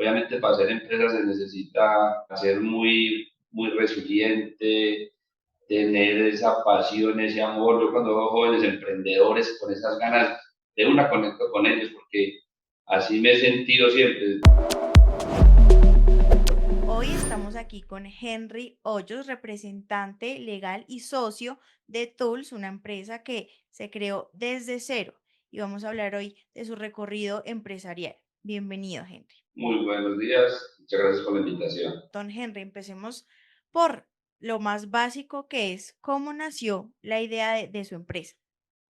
Obviamente para hacer empresa se necesita ser muy resiliente, tener esa pasión, ese amor. Yo cuando veo jóvenes emprendedores con esas ganas, de una conecto con ellos porque así me he sentido siempre. Hoy estamos aquí con Henry Hoyos, representante legal y socio de Tools, una empresa que se creó desde cero. Y vamos a hablar hoy de su recorrido empresarial. Bienvenido, Henry. Muy buenos días, muchas gracias por la invitación. Don Henry, empecemos por lo más básico que es cómo nació la idea de su empresa.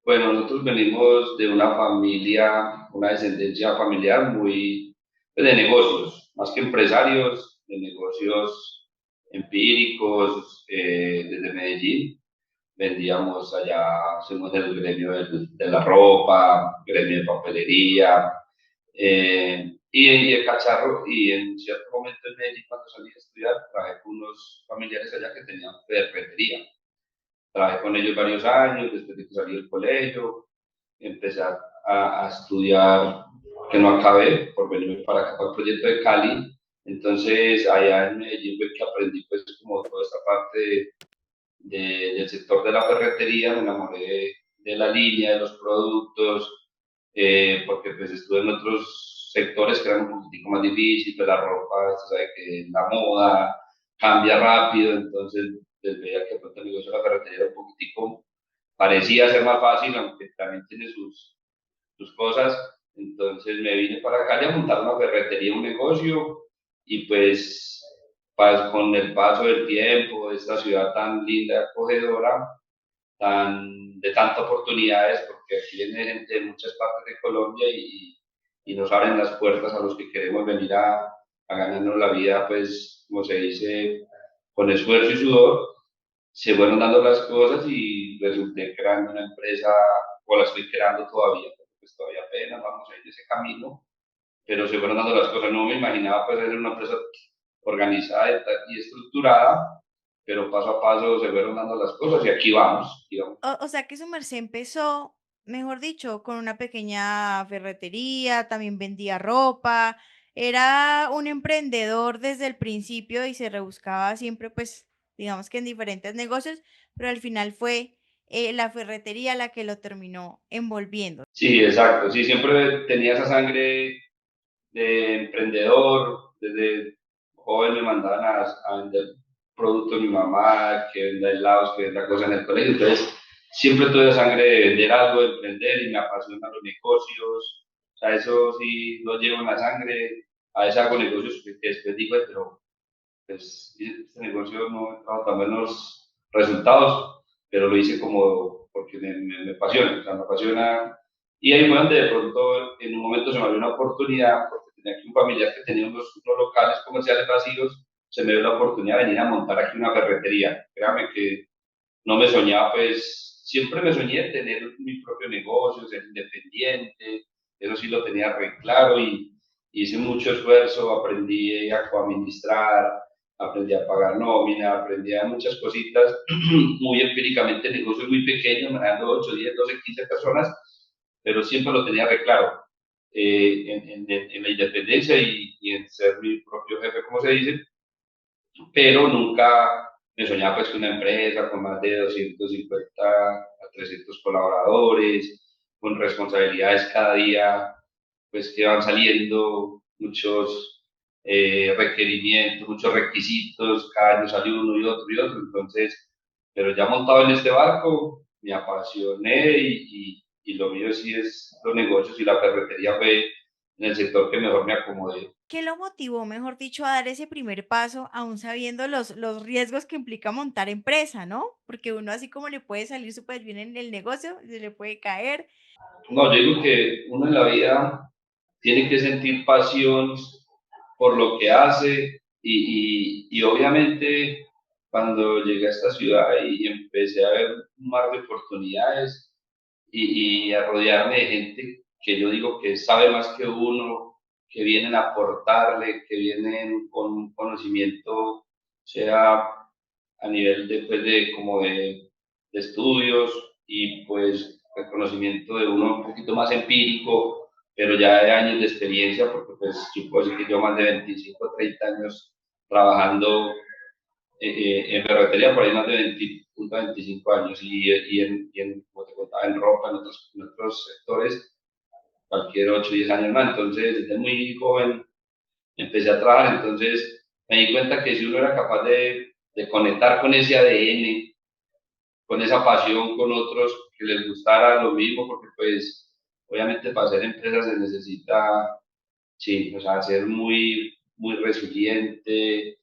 Bueno, nosotros venimos de una familia, una descendencia familiar muy pues, de negocios, más que empresarios, de negocios empíricos, desde Medellín. Vendíamos allá, somos del gremio de la ropa, gremio de papelería, y el cacharro, y en cierto momento en Medellín, cuando salí a estudiar, trabajé con unos familiares allá que tenían ferretería. Trabajé con ellos varios años, después de que salí del colegio, empecé a estudiar, que no acabé, por venirme para acá, para el proyecto de Cali. Entonces, allá en Medellín fue que aprendí pues como toda esta parte del sector de la ferretería, me enamoré de la línea, de los productos, porque pues estuve en otros sectores que eran un poquitico más difíciles, pues la ropa, usted sabe que la moda cambia rápido, entonces pues, veía que de pronto el negocio de la ferretería era un poquitico, parecía ser más fácil, aunque también tiene sus cosas, entonces me vine para acá a montar una ferretería, un negocio, y con el paso del tiempo, esta ciudad tan linda, acogedora, de tantas oportunidades, porque aquí viene gente de muchas partes de Colombia y nos abren las puertas a los que queremos venir a ganarnos la vida, pues, como se dice, con esfuerzo y sudor, se fueron dando las cosas y resulté creando una empresa, o la estoy creando todavía, porque pues todavía apenas vamos a ir de ese camino, pero se fueron dando las cosas. No me imaginaba pues hacer una empresa organizada y estructurada, pero paso a paso se fueron dando las cosas y aquí vamos, aquí vamos. O sea que su merced empezó, mejor dicho, con una pequeña ferretería, también vendía ropa, era un emprendedor desde el principio y se rebuscaba siempre, pues, digamos que en diferentes negocios, pero al final fue la ferretería la que lo terminó envolviendo. Sí, exacto, sí, siempre tenía esa sangre de emprendedor, desde joven me mandaban a vender productos mi mamá, que venda helados, que venda cosas en el colegio, entonces siempre tuve sangre de vender algo, de emprender y me apasionan los negocios, o sea, eso sí lo llevo en la sangre, a veces hago negocios que después digo, pero pues este negocio no he dado tan buenos resultados, pero lo hice como porque me apasiona, o sea, me apasiona. Y ahí fue donde de pronto en un momento se me abrió una oportunidad, porque tenía aquí un familiar que tenía unos locales comerciales vacíos, se me dio la oportunidad de venir a montar aquí una ferretería. Créame que no me soñaba, pues siempre me soñé tener mi propio negocio, ser independiente, eso sí lo tenía re claro y hice mucho esfuerzo, aprendí a administrar, aprendí a pagar nómina, aprendí a muchas cositas, muy empíricamente, negocios muy pequeños, manejando 8, 10, 12, 15 personas, pero siempre lo tenía re claro. En la independencia y en ser mi propio jefe, como se dice, pero nunca me soñaba pues que una empresa con más de 250 a 300 colaboradores, con responsabilidades cada día, pues que van saliendo muchos requerimientos, muchos requisitos, cada año sale uno y otro, entonces, pero ya montado en este barco, me apasioné y lo mío sí es los negocios y la ferretería fue en el sector que mejor me acomodé. ¿Qué lo motivó, mejor dicho, a dar ese primer paso, aún sabiendo los riesgos que implica montar empresa, ¿no? Porque uno así como le puede salir súper bien en el negocio, se le puede caer. No, yo digo que uno en la vida tiene que sentir pasión por lo que hace y obviamente cuando llegué a esta ciudad y empecé a ver un mar de oportunidades y a rodearme de gente que yo digo que sabe más que uno, que vienen a aportarle, que vienen con un conocimiento, sea a nivel de, pues, de como de estudios y pues el conocimiento de uno un poquito más empírico, pero ya de años de experiencia, porque pues yo puedo decir que yo más de 25 30 años trabajando en ferretería, por ahí más de 20, 25 años, como te contaba, en ropa, en otros sectores, cualquier 8 o 10 años más. Entonces, desde muy joven empecé a trabajar, entonces me di cuenta que si uno era capaz de conectar con ese ADN, con esa pasión con otros que les gustara lo mismo, porque pues obviamente para hacer empresas se necesita, sí, o sea, ser muy resiliente,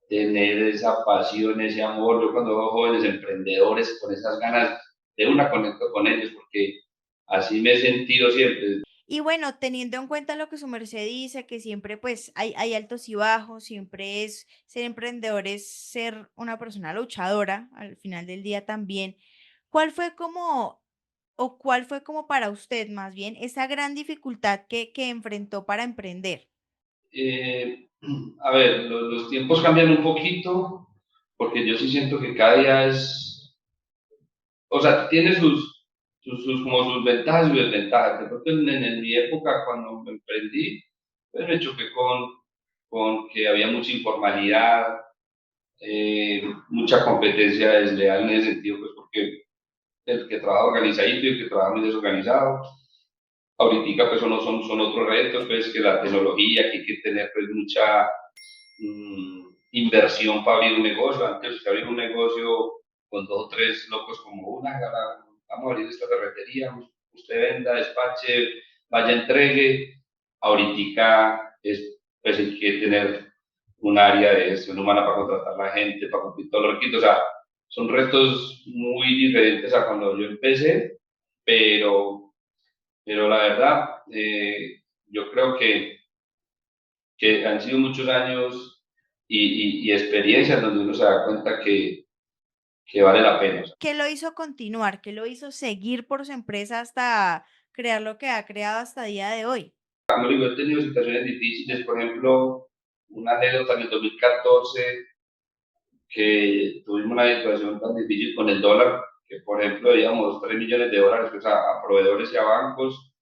tener esa pasión, ese amor. Yo cuando veo jóvenes emprendedores con esas ganas, de una conecto con ellos, porque así me he sentido siempre. Y bueno, teniendo en cuenta lo que su merced dice, que siempre pues hay altos y bajos, siempre es ser emprendedor, es ser una persona luchadora al final del día también. ¿Cuál fue como, o cuál fue como para usted más bien esa gran dificultad que enfrentó para emprender? Eh, a ver, los tiempos cambian un poquito, porque yo sí siento que cada día es, o sea, tiene como sus ventajas y desventajas. De pronto en mi época, cuando me emprendí, pues me choqué con que había mucha informalidad, mucha competencia desleal en ese sentido, pues porque el que trabaja organizadito y el que trabaja muy desorganizado. Ahorita pues son otros retos, pues que la tecnología, que hay que tener pues mucha inversión para abrir un negocio. Antes usted abrir un negocio con dos o tres locos como una, vamos a abrir esta ferretería, usted venda, despache, vaya, entregue. Ahorita pues hay que tener un área de gestión humana para contratar a la gente, para cumplir todos los requisitos. O sea, son retos muy diferentes a cuando yo empecé, pero, pero la verdad, yo creo que han sido muchos años y experiencias donde uno se da cuenta que vale la pena. O sea, ¿Qué lo hizo continuar? ¿Qué lo hizo seguir por su empresa hasta crear lo que ha creado hasta el día de hoy? como digo, he tenido situaciones difíciles, por ejemplo, una anécdota en el 2014 que tuvimos una situación tan difícil con el dólar, que por ejemplo debíamos 3 millones de dólares pues, a proveedores y a bancos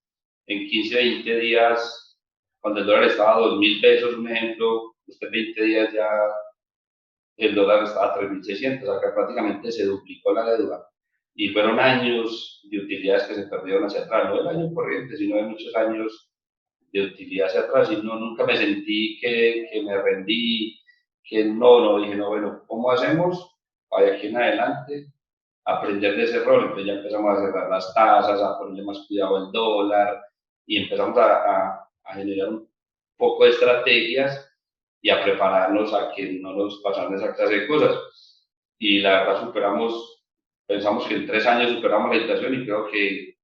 en 15 20 días, cuando el dólar estaba a 2.000 pesos, un ejemplo, usted 20 días ya el dólar estaba a 3.600, acá prácticamente se duplicó la deuda. Y fueron años de utilidades que se perdieron hacia atrás, no del año corriente, sino de muchos años de utilidad hacia atrás. Y no, nunca me sentí que me rendí, que no, dije, no, bueno, ¿cómo hacemos para de aquí en adelante aprender de ese error? Entonces ya empezamos a cerrar las tasas, a ponerle más cuidado al dólar y empezamos a generar un poco de estrategias y a prepararnos a que no nos pasaran esa clase de cosas. Y la verdad pensamos que en 3 años superamos la situación y creo que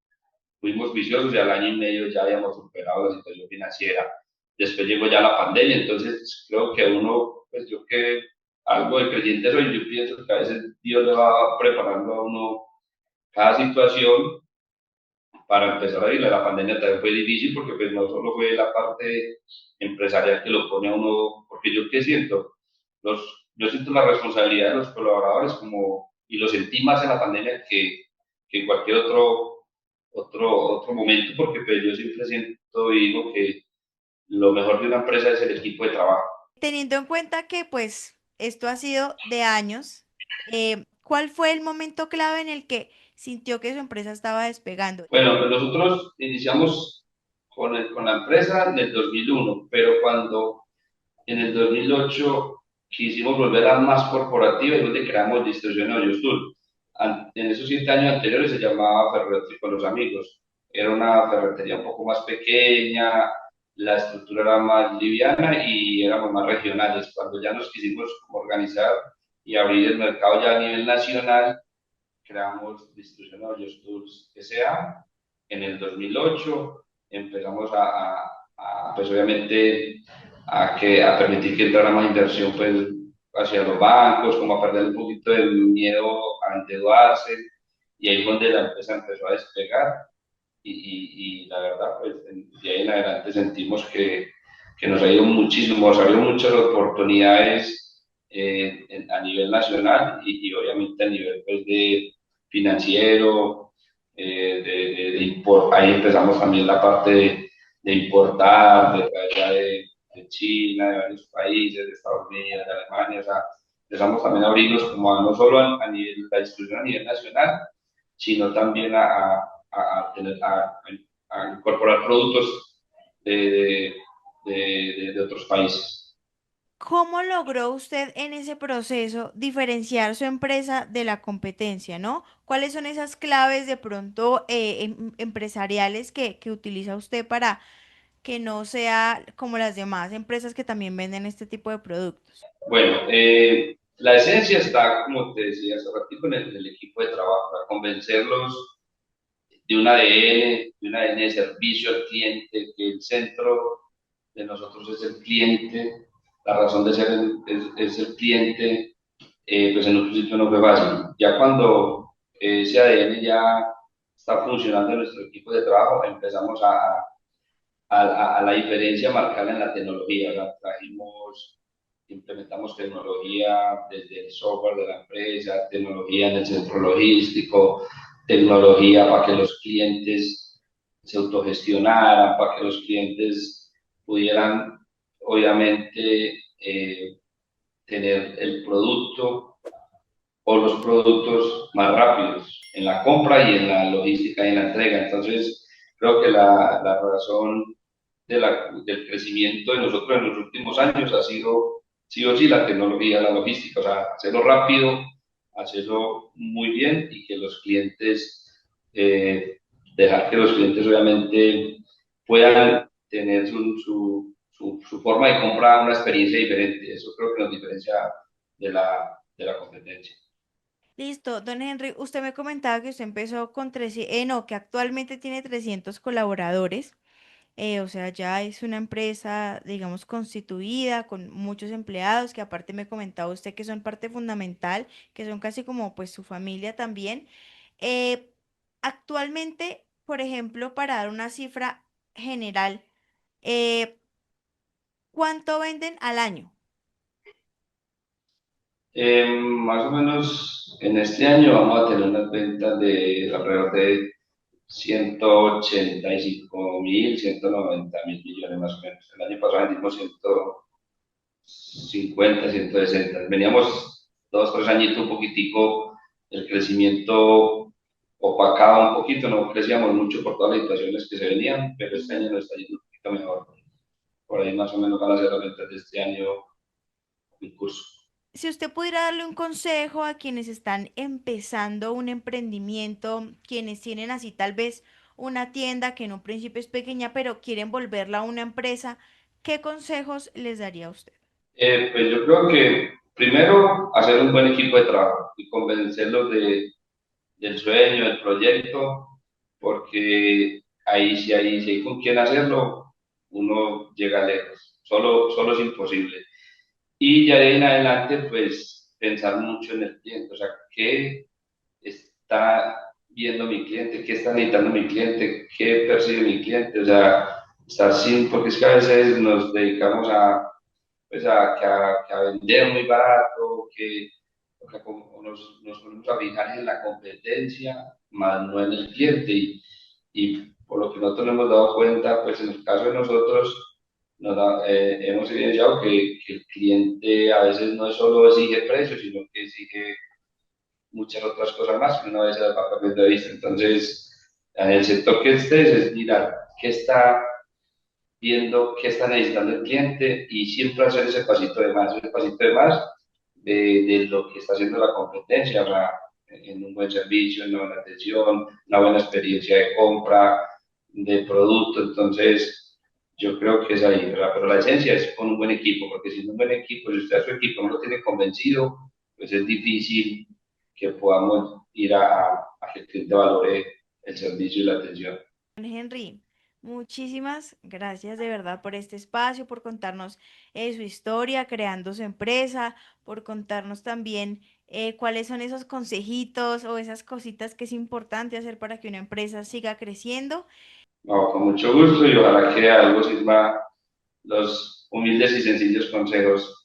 fuimos viciosos y al año y medio ya habíamos superado la situación financiera. Después llegó ya la pandemia, entonces creo que uno, pues yo que algo de creyente soy, yo pienso que a veces Dios le va preparando a uno cada situación para empezar a vivir. La pandemia también fue difícil porque pues no solo fue la parte empresarial que lo pone a uno, porque yo qué siento, yo siento la responsabilidad de los colaboradores como, y lo sentí más en la pandemia que en cualquier otro momento, porque pues yo siempre siento y digo que lo mejor de una empresa es el equipo de trabajo. Teniendo en cuenta que pues esto ha sido de años, ¿cuál fue el momento clave en el que sintió que su empresa estaba despegando? Bueno, pues nosotros iniciamos con la empresa en el 2001, pero cuando en el 2008 quisimos volverla más corporativa y donde creamos Distribución Hoyo Sur. En esos 7 años anteriores se llamaba Ferretería con los Amigos. Era una ferretería un poco más pequeña, la estructura era más liviana y éramos más regionales. Cuando ya nos quisimos organizar y abrir el mercado ya a nivel nacional, creamos Distribución Hoyos Tours S.A. En el 2008 empezamos pues obviamente a permitir que entrara más inversión pues hacia los bancos, como a perder un poquito de miedo a endeudarse, y ahí es donde la empresa empezó a despegar y la verdad pues de ahí en adelante sentimos que nos ha ido muchísimo, nos ha habido muchas oportunidades a nivel nacional y obviamente a nivel pues, de financiero, ahí empezamos también la parte de importar, de traer ya de China, de varios países, de Estados Unidos, de Alemania, o sea, empezamos también a abrirnos como no solo a nivel, la distribución a nivel nacional, sino también a incorporar productos de otros países. ¿Cómo logró usted en ese proceso diferenciar su empresa de la competencia, ¿no? ¿Cuáles son esas claves de pronto empresariales que utiliza usted para que no sea como las demás empresas que también venden este tipo de productos? Bueno, la esencia está, como te decía hace ratito, en el equipo de trabajo, para convencerlos de un ADN de servicio al cliente, que el centro de nosotros es el cliente, la razón de ser es el cliente, pues en un principio no fue fácil. Ya cuando ese ADN ya está funcionando en nuestro equipo de trabajo, empezamos a la diferencia marcada en la tecnología, ¿verdad? Implementamos tecnología desde el software de la empresa, tecnología en el centro logístico, tecnología para que los clientes se autogestionaran, para que los clientes pudieran, obviamente, tener el producto o los productos más rápidos en la compra y en la logística y en la entrega. Entonces, creo que la razón del crecimiento de nosotros en los últimos años ha sido sí o sí la tecnología, la logística, o sea, hacerlo rápido, hacerlo muy bien y que los clientes, dejar que los clientes obviamente puedan tener su forma de compra, una experiencia diferente. Eso creo que nos diferencia de la competencia. Listo, don Henry, usted me comentaba que usted empezó con no, que actualmente tiene 300 colaboradores. O sea, ya es una empresa, digamos, constituida con muchos empleados, que aparte me comentaba usted que son parte fundamental, que son casi como pues su familia también. Eh, Actualmente, por ejemplo, para dar una cifra general, eh, ¿cuánto venden al año? Más o menos en este año vamos a tener unas ventas de alrededor de 185.000, 190.000 millones más o menos. El año pasado vendimos 150, 160. Veníamos 2, 3 añitos un poquitico, el crecimiento opacaba un poquito, no crecíamos mucho por todas las situaciones que se venían, pero este año nos está yendo un poquito mejor. Por ahí más o menos van a ser las ventas de este año en curso. Si usted pudiera darle un consejo a quienes están empezando un emprendimiento, quienes tienen así tal vez una tienda que en un principio es pequeña, pero quieren volverla a una empresa, ¿qué consejos les daría a usted? Pues yo creo que primero hacer un buen equipo de trabajo y convencerlos del sueño, del proyecto, porque si hay con quién hacerlo, uno llega lejos. Solo es imposible. Y ya de ahí en adelante, pues pensar mucho en el cliente, o sea, qué está viendo mi cliente, qué está necesitando mi cliente, qué percibe mi cliente, o sea, estar sin, porque es que a veces nos dedicamos pues que a vender muy barato, que como nos ponemos a fijar en la competencia, más no en el cliente. Y por lo que nosotros nos hemos dado cuenta, pues en el caso de nosotros, hemos evidenciado que el cliente a veces no solo exige precio, sino que exige muchas otras cosas más que una vez se las va perdiendo de vista. Entonces, en el sector que estés, es mirar qué está viendo qué está necesitando el cliente y siempre hacer ese pasito de más de lo que está haciendo la competencia, en un buen servicio, en una buena atención, una buena experiencia de compra, de producto. Entonces, yo creo que es ahí, ¿verdad? Pero la esencia es con un buen equipo, porque sin un buen equipo, si usted a su equipo no lo tiene convencido, pues es difícil que podamos ir a que el cliente valore el servicio y la atención. Don Henry, muchísimas gracias de verdad por este espacio, por contarnos su historia, creando su empresa, por contarnos también cuáles son esos consejitos o esas cositas que es importante hacer para que una empresa siga creciendo. No, con mucho gusto y ojalá que algo sirva los humildes y sencillos consejos